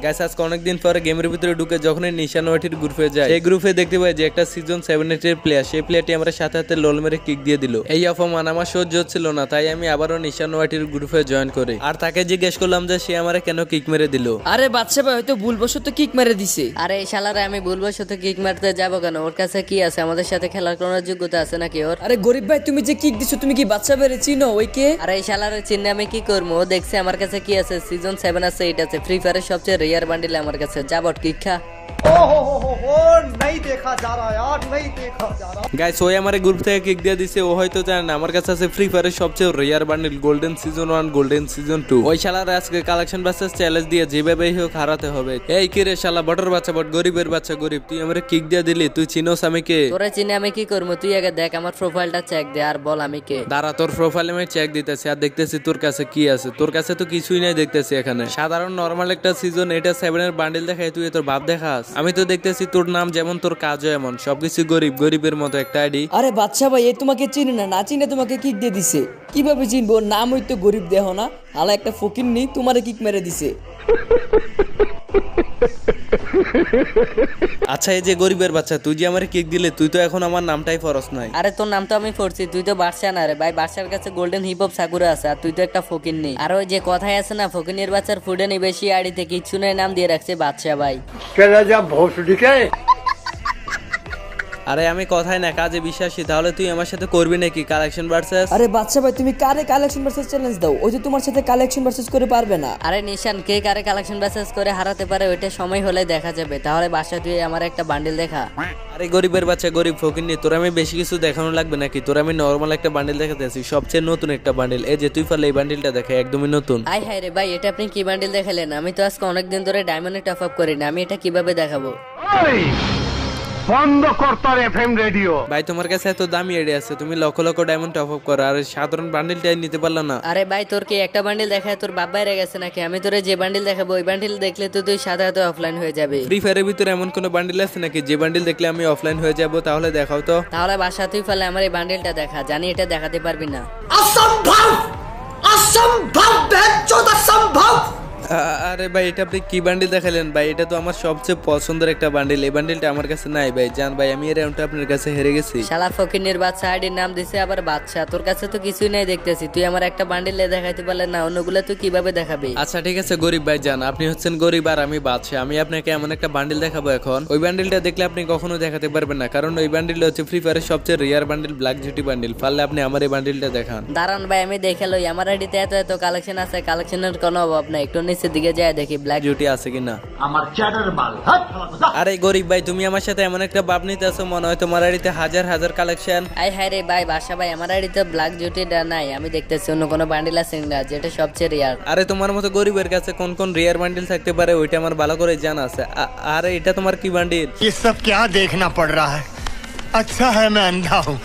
Guys আজকে অনেকদিন পরে গেমের ভিতরে ঢুকে যখনই নিশান ওয়াটির গ্রুপে যায়, এই গ্রুপে দেখতে পাই যে একটা সিজন 7 এর প্লেয়ার, সেই প্লেয়ারটি আমার সাথে হাতে লোল মেরে কিক দিয়ে দিল। এই অপমান আমার সহ্য হচ্ছিল না, তাই আমি আবারও নিশান ওয়াটির গ্রুপে জয়েন করি। আর তাকে জিজ্ঞেস করলাম যে সে আমারে কেন কিক মেরে দিল। আরে বাচ্চা ভাই হয়তো ভুলবশত কিক মেরে দিছে। আরে এই শালারে আমি ভুলবশত কিক মারতে যাবো কেন? ওর কাছে কি আছে? আমাদের সাথে খেলার কোনো যোগ্যতা আছে নাকি ওর? আরে গরিব ভাই তুমি যে কিক দিছো তুমি কি বাচ্চা ভাইরে চিনো? ওই কে? আরে এই শালারে চিনে আমি কি করবো? ও দেখছে আমার কাছে কি আছে, সিজন 7 আছে, 8 আছে, ফ্রি ফায়ারের সবচেয়ে রেয়ার বান্ডিল আমার কাছে। যাবট কিক খা। नहीं देखा जा रहा यार, नहीं देखा जा रहा। গাইস ওই আমার গ্রুপ থেকে কিক দিয়ে দিছে, ও হয়তো জানে না আমার কাছে আছে ফ্রি ফায়ারের সবচেয়ে rare bundle golden season 1 golden season 2। ওই শালার আজকে কালেকশন ভার্সেস চ্যালেঞ্জ দিয়ে যেভাবেই হোক হারাতে হবে। এই কি রে শালা বটর বাচ্চা বট, গরিবের বাচ্চা গরিব, তুই আমারে কিক দিয়ে দিলি, তুই চিনোস আমি কে? তোরে চিনে আমি কি করবো? তুই আগে দেখ আমার প্রোফাইলটা চেক দে আর বল আমি কে। দাঁড়া, তোর প্রোফাইলে আমি চেক দিতেছি আর দেখতেছি তোর কাছে কি আছে। তোর কাছে তো কিছুই নাই দেখতেছি এখানে। সাধারণ নরমাল একটা সিজন 7 এর বান্ডিল দেখায় তুই তোর ভাব দেখাস। আমি তো দেখতেছি তোর নাম যেমন তোর কাজও এমন, সবকিছু গরিব, গরিবের মতো একটা আইডি। আরে বাচ্চা ভাই এ তোমাকে চিনে না, না চিনে তোমাকে কিক দিয়ে দিছে। কিভাবে চিনবো? ওর নাম হইতো গরিব দেহ না, হালা একটা ফকির নি তোমারে কিক মেরে দিছে। আচ্ছা এই যে গরিবের বাচ্চা, তুই যে আমার কিক দিলে, তুই তো এখন আমার নামটাই ফরস নাই। আরে তোর নাম তো আমি পড়ছি, তুই তো বাদশা না রে ভাই। বাদশার কাছে গোল্ডেন হিপ হপ সাকুরা আছে আর তুই তো একটা ফকির নেই। আর ওই যে কথাই আছে না, ফকিনের বাচ্চার ফুডে নি বেশি, আড়িতে কিচ্ছু নাই, নাম দিয়ে রাখছে বাদশা ভাই। আরে আমি কথাই না কাজে বিশ্বাসী, তাহলে তুই আমার সাথে করবি নাকি কালেকশন ভার্সেস? আরে বাচ্চা ভাই তুমি কারে কালেকশন ভার্সেস চ্যালেঞ্জ দাও? ওই যে তোমার সাথে কালেকশন ভার্সেস করে পারবে না। আরে নিশান কে কারে কালেকশন ব্যাসেস করে হারাতে পারে ওইটা সময় হলে দেখা যাবে। তাহলে বাসা তুই আমার একটা বান্ডিল দেখা। আরে গরিবের বাচ্চা গরিব ফকির নি, তোর আমি বেশি কিছু দেখানো লাগবে নাকি? তোর আমি নরমাল একটা বান্ডিল দেখাতেছি, সবচেয়ে নতুন একটা বান্ডিল। এই যে তুই পারলে এই বান্ডিলটা দেখা, একদমই নতুন। আই হায় রে ভাই, এটা আপনি কি বান্ডিল দেখালেন? আমি তো আজকে অনেকদিন ধরে ডায়মন্ডে টপ আপ করি না, আমি এটা কিভাবে দেখাবো? বন্ধ করতার এফএম রেডিও। ভাই তোমার কাছে এত দামি আইডিয়া আছে, তুমি lakh lakh diamond top up করো আর সাধারণ বান্ডিলটাই নিতে পারলা না। আরে ভাই তোর কি একটা বান্ডিল দেখায় তোর বাপ বাইরে গেছে নাকি? আমি তোরে যে বান্ডিল দেখাবো ওই বান্ডিল দেখলে তো তুই সাথে সাথে অফলাইন হয়ে যাবে। ফ্রি ফায়ারের ভিতরে এমন কোনো বান্ডিল আছে নাকি যে বান্ডিল দেখলে আমি অফলাইন হয়ে যাব? তাহলে দেখাও তো। তাহলে বাসা তুই ফেলে আমার এই বান্ডিলটা দেখা, জানি এটা দেখাতে পারবি না। असंभव, असंभव, बेचौद असंभव। আরে ভাই এটা আপনি কি বান্ডিল দেখালেন ভাই? এটা তো আমার সবচেয়ে পছন্দের একটা বান্ডিল, এই বান্ডিলটা আমার কাছে নাই ভাই। জান ভাই আমি এই রাউন্ডটা আপনার কাছে হেরে গেছি। শালা ফকিনের বাচ্চা আইডির নাম দিছে আবার বাচ্চা, তোর কাছে তো কিছুই নাই দেখতেছি। তুই আমার একটা বান্ডিল দেখাইতে পারলে না, অন্যগুলো তুই কিভাবে দেখাবি? আচ্ছা ঠিক আছে গরিব ভাই জান, আপনি হচ্ছেন গরিব আর আমি বাদশা। আমি আপনাকে এমন একটা বান্ডিল দেখাবো এখন, ওই বান্ডিলটা দেখলে আপনি কখনো দেখাতে পারবেন না, কারণ ওই বান্ডিলটা হচ্ছে ফ্রি ফায়ারের সবচেয়ে রেয়ার বান্ডিল, ব্ল্যাক জুটি বান্ডিল। পারলে আপনি আমার এই বান্ডিলটা দেখান। দাঁড়ান ভাই আমি দেখে লই, আমার আইডিতে এত এত কালেকশন আছে, কালেকশনের কোনো অভাব নাই। একটু নিচের দিকে যায় দেখি ব্ল্যাক জুটি আছে কিনা। আমার চ্যাটার বাল, হাট হালাকুদা। আরে গরিব ভাই তুমি আমার সাথে এমন একটা ভাব নিতে আছো, মনে হয় তোমার আইডিতে হাজার হাজার কালেকশন। আই হায় রে ভাই বাসা ভাই, আমার আইডিতে ব্ল্যাক জুটিটা নাই। আমি দেখতেছি অন্য কোনো বান্ডিল আছে না যেটা সবচেয়ে রেয়ার। আরে তোমার মতো গরিবের কাছে কোন কোন রেয়ার বান্ডিল থাকতে পারে ওইটা আমার ভালো করে জানা আছে। আরে এটা তোমার কি বান্ডিল? ये सब क्या देखना पड़ रहा है? अच्छा है मैं अंधा हूँ।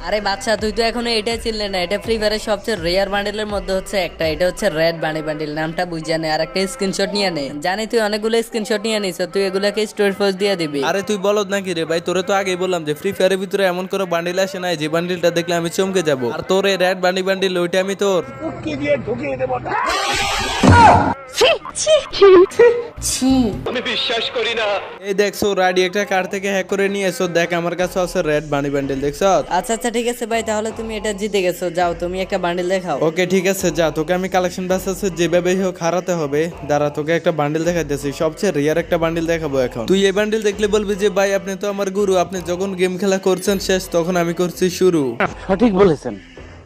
আরে বাচ্চা তুই তো এখনো এটাই চিনলে না, এটা ফ্রি ফায়ারের সবচেয়ে রেয়ার বান্ডিলের মধ্যে হচ্ছে একটা, এটা হচ্ছে রেড বানি বান্ডিল। নামটা বুঝা নে আর একটা স্ক্রিনশট নিয়ে নে। জানি তুই অনেকগুলো স্ক্রিনশট নিয়ে নিছ, তুই এগুলোকে স্টোরি পোস্ট দিয়ে দিবি। আরে তুই বলদ নাকি রে ভাই? তোরে তো আগেই বললাম যে ফ্রি ফায়ারের ভিতরে এমন কোনো বান্ডিল আসে নাই যে বান্ডিলটা দেখলে আমি চমকে যাব। আর তোর এই রেড বান্ডিল ওইটা আমি তোর এই দেখছো রাডি একটা কার থেকে হ্যাক করে নিয়ে এসো, দেখ আমার কাছে আছে রেড বান্ডিল, দেখছো? আচ্ছা আচ্ছা ঠিক আছে ভাই, তাহলে তুমি এটা জিতে গেছো। যাও তুমি একটা বান্ডিল দেখাও। ওকে ঠিক আছে যা, তোকে আমি কালেকশন বাসে যেভাবে হোক হারাতে হবে। দাঁড়া তোকে একটা বান্ডিল দেখাইতেছি, সবচেয়ে রিয়ার একটা বান্ডিল দেখাবো এখন। তুই এই বান্ডিল দেখলে বলবি যে ভাই আপনি তো আমার গুরু, আপনি যখন গেম খেলা করছেন শেষ তখন আমি করছি শুরু। সঠিক বলেছেন,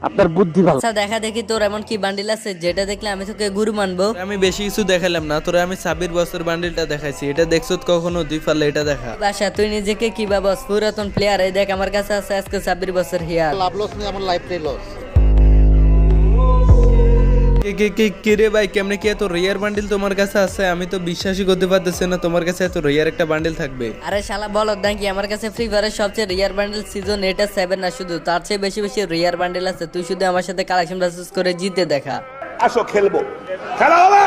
আপনার বুদ্ধি ভালো। আচ্ছা দেখা দেখি তোর এমন কি বান্ডিল আছে যেটা দেখলে আমি তোকে গুরু মানবো। আমি বেশি কিছু দেখালাম না, তোরে আমি 26 বছর বান্ডিলটা দেখাইছি, এটা দেখছো কখনো? তুই পারলে এটা দেখা। বাসা তুই নিজেকে কি ভাবস পুরাতন প্লেয়ার? এই দেখ আমার কাছে আছে আজকে 26 বছর হিয়ার। লাভ লস নেই, আমার লাইফটাই লস। কি রে ভাই কেমনে কি এত রেয়ার বান্ডিল তোমার কাছে আছে? আমি তো বিশ্বাসই করতে পারতেছি না তোমার কাছে এত রেয়ার একটা বান্ডিল থাকবে। আরে শালা বলদ নাকি, আমার কাছে ফ্রি ফায়ারের সবচেয়ে রিয়ার বান্ডেল সিজন 8 7 না, শুধু তার চেয়ে বেশি বেশি রিয়ার বান্ডেল আছে। তুই শুধু আমার সাথে কালেকশন ভার্সেস করে জিতে দেখা। আসো খেলবো, খেলা হবে,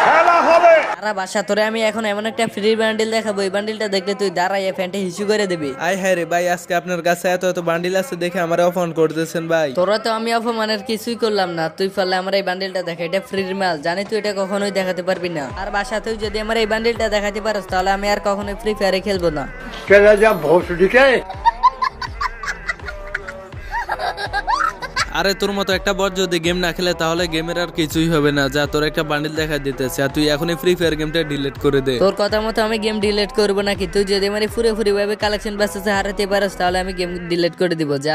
খেলা হবে। সারা বাসা তোরে আমি এখন এমন একটা ফ্রি বান্ডিল দেখাবো, এই বান্ডিলটা দেখলে তুই দাঁড়াইয়া প্যান্টে হিসু করে দিবি। আয় হ্যাঁ রে ভাই, আজকে আপনার কাছে এত এত বান্ডিল আছে দেখে আমার অফার করতেছেন ভাই। তোরা তো আমি অপমানের কিছুই করলাম না, তুই পারলে আমার এই বান্ডিলটা দেখা, এটা ফ্রির মাল, জানি তুই এটা কখনোই দেখাতে পারবি না। আর বাসাতেও যদি আমার এই বান্ডিলটা দেখাতে পারস তাহলে আমি আর কখনোই ফ্রি ফায়ারে খেলবো না। चला जा भोसड़ी के। আরে তোর মতো একটা বট যদি গেম না খেলে তাহলে গেমের আর কিছুই হবে না। যা তোর একটা বান্ডিল দেখা দিতেছে, আর তুই এখনই ফ্রি ফায়ার গেমটা ডিলিট করে দে। তোর কথা মতো আমি গেম ডিলিট করবো নাকি? তুই যদি আমার পুরোপুরি ভাবে কালেকশন বাসে হারাতে পারস তাহলে আমি গেম ডিলিট করে দিব, যা।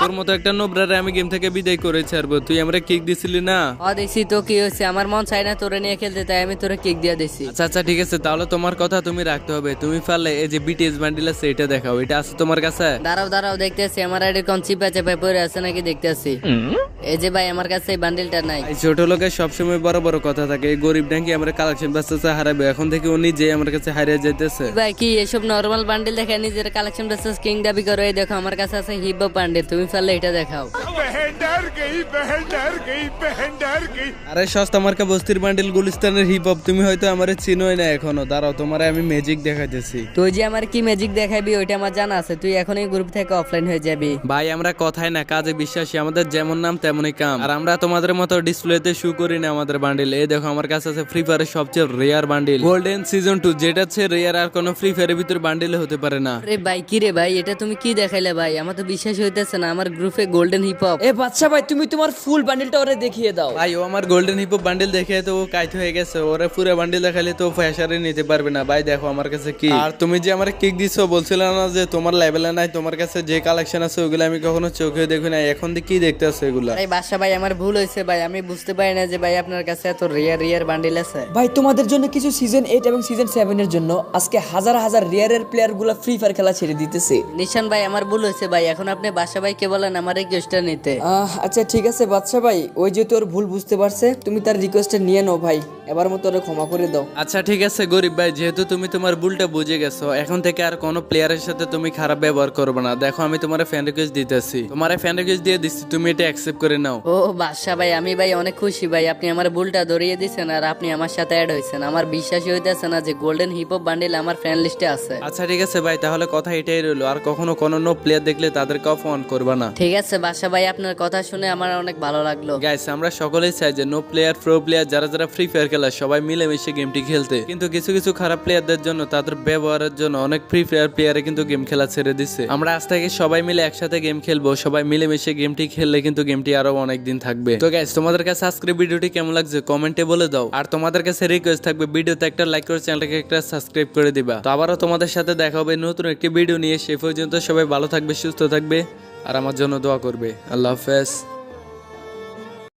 তোর মতো একটা নোবরারে আমি গেম থেকে বিদায় করে ছাড়বো। তুই আমরা কিক দিছিলি না? দেখছি তো কি হয়েছে, আমার মন চাই না তোরে নিয়ে খেলতে, তাই আমি তোরে কিক দিয়ে দিছি। আচ্ছা আচ্ছা ঠিক আছে, তাহলে তোমার কথা তুমি রাখতে হবে। তুমি পারলে এই যে বিটিএস বান্ডিল আছে এটা দেখাও, এটা আছে তোমার কাছে? দাঁড়াও দাঁড়াও, দেখতেছি আমার আইডির কোন চিপা চেপা পড়ে আছে নাকি দেখতেছি। এই যে ভাই আমার কাছে এই বান্ডিলটা নাই। এই ছোট লোকের সবসময় বড় বড় কথা থাকে। এই গরিব নাকি আমরা কালেকশন বাসতে হারাবে, এখন থেকে ও নিজে আমার কাছে হারিয়ে যাইতেছে। ভাই কি এসব নরমাল বান্ডিল দেখে নিজের কালেকশন বাসেস কিং দাবি করো? এই দেখো আমার কাছে আছে হিপ হপ বান্ডিল, তুমি পারলে এটা দেখাও। আরে সস্তা মার্কা বস্তির বান্ডিল গুলিস্তানের হিপ হপ, তুমি হয়তো আমারে চিনোই না এখনো। দাঁড়াও তোমারে আমি ম্যাজিক দেখাইতেছি। তুই যে আমার কি ম্যাজিক দেখাবি ওইটা আমার জানা আছে, তুই এখন এই গ্রুপ থেকে অফলাইন হয়ে যাবি। ভাই আমরা কথায় না কাজে বিশ্বাসী, আমাদের যেমন নাম তেমনই কাম। আর আমরা তোমাদের মতো ডিসপ্লেতে শু করি না আমাদের বান্ডিল। এই দেখো আমার কাছে আছে ফ্রি ফায়ারের সবচেয়ে রেয়ার বান্ডিল গোল্ডেন সিজন 2, যেটা হচ্ছে রেয়ার আর কোনো ফ্রি ফায়ারের ভিতর বান্ডিলে হতে পারে না। আরে ভাই কি রে ভাই, এটা তুমি কি দেখাইলে ভাই? আমার তো বিশ্বাস হইতেছে না, আমার গ্রুপে গোল্ডেন হিপ হপ। এ বাচ্চা ভাই, তুমি তোমার ফুল বান্ডিলটা ওরে দেখিয়ে দাও। ভাই ও আমার গোল্ডেন হিপ হপ বান্ডিল দেখে তো ও কাইট হয়ে গেছে। ওরা পুরো বান্ডিল দেখালে তো ফ্যাশারে নিতে পারবে না। ভাই দেখো আমার কাছে কি। আর তুমি যে আমার কিক দিছো, বলছিল না যে তোমার লেভেলে নাই, তোমার কাছে যে কালেকশন আছে ওগুলো আমি কখনো চোখে দেখি না, এখন কি দেখতেছো এগুলা? আরে বাসা ভাই আমার ভুল হয়েছে ভাই, আমি বুঝতে পারি না যে ভাই আপনার কাছে এত রেয়ার বান্ডিল আছে। ভাই তোমাদের জন্য কিছু সিজন 8 এবং সিজন 7 এর জন্য আজকে হাজার হাজার রেয়ারের প্লেয়ার গুলা ফ্রি ফায়ার খেলা ছেড়ে দিতেছে। নিশান ভাই আমার ভুল হয়েছে ভাই, এখন আপনি বাসা ভাইকে বলেন আমার এই রিকোয়েস্টটা নিতে। আচ্ছা ঠিক আছে বাচ্চা ভাই, ওই যে তোর ভুল বুঝতে পারছে, তুমি তার রিকোয়েস্টটা নিয়ে নাও ভাই, এবার মতো ওরে ক্ষমা করে দাও। আচ্ছা ঠিক আছে গরিব ভাই, যেহেতু তুমি তোমার ভুলটা বুঝে গেছো, এখন থেকে আর কোনো প্লেয়ারের সাথে তুমি খারাপ ব্যবহার করবে না। দেখো আমি তোমার ফ্যান রিকোয়েস্ট দিতেছি, তোমার ফ্যান রিকোয়েস্ট দিয়ে দিচ্ছি, তুমি এটা অ্যাকসেপ্ট করে নাও। ও বাসা ভাই, আমি ভাই অনেক খুশি ভাই, আপনি আমার ভুলটা ধরিয়ে দিয়েছেন আর আপনি আমার সাথে অ্যাড হয়েছেন। আমার বিশ্বাসই হইতেছে না যে গোল্ডেন হিপ হপ বান্ডিল আমার ফ্যান লিস্টে আছে। আচ্ছা ঠিক আছে ভাই, তাহলে কথা এটাই রইলো, আর কখনো কোনো নো প্লেয়ার দেখলে তাদেরকে অফ-অন করবা না। ঠিক আছে বাসা ভাই, আপনার কথা শুনে আমার অনেক ভালো লাগলো। গাইস আমরা সকলেই চাই যে নো প্লেয়ার প্রো প্লেয়ার যারা যারা ফ্রি ফায়ার খেলা সবাই মিলেমিশে গেমটি খেলতে, কিন্তু কিছু কিছু খারাপ প্লেয়ারদের জন্য, তাদের ব্যবহারের জন্য অনেক ফ্রি ফায়ার প্লেয়ারে কিন্তু গেম খেলা ছেড়ে দিচ্ছে। আমরা আজ থেকে সবাই মিলে একসাথে গেম খেলবো, সবাই মিলেমিশে গেমটি খেললে কিন্তু গেমটি আরো অনেক দিন থাকবে। তো গাইস তোমাদের কাছে আজকের ভিডিওটি কেমন লাগছে কমেন্টে বলে দাও, আর তোমাদের কাছে রিকোয়েস্ট থাকবে ভিডিওতে একটা লাইক করে চ্যানেলটাকে একটা সাবস্ক্রাইব করে দিবা। তো আবারও তোমাদের সাথে দেখা হবে নতুন একটি ভিডিও নিয়ে। সে পর্যন্ত সবাই ভালো থাকবে, সুস্থ থাকবে, আর আমার জন্য দোয়া করবে। আল্লাহ হাফেজ।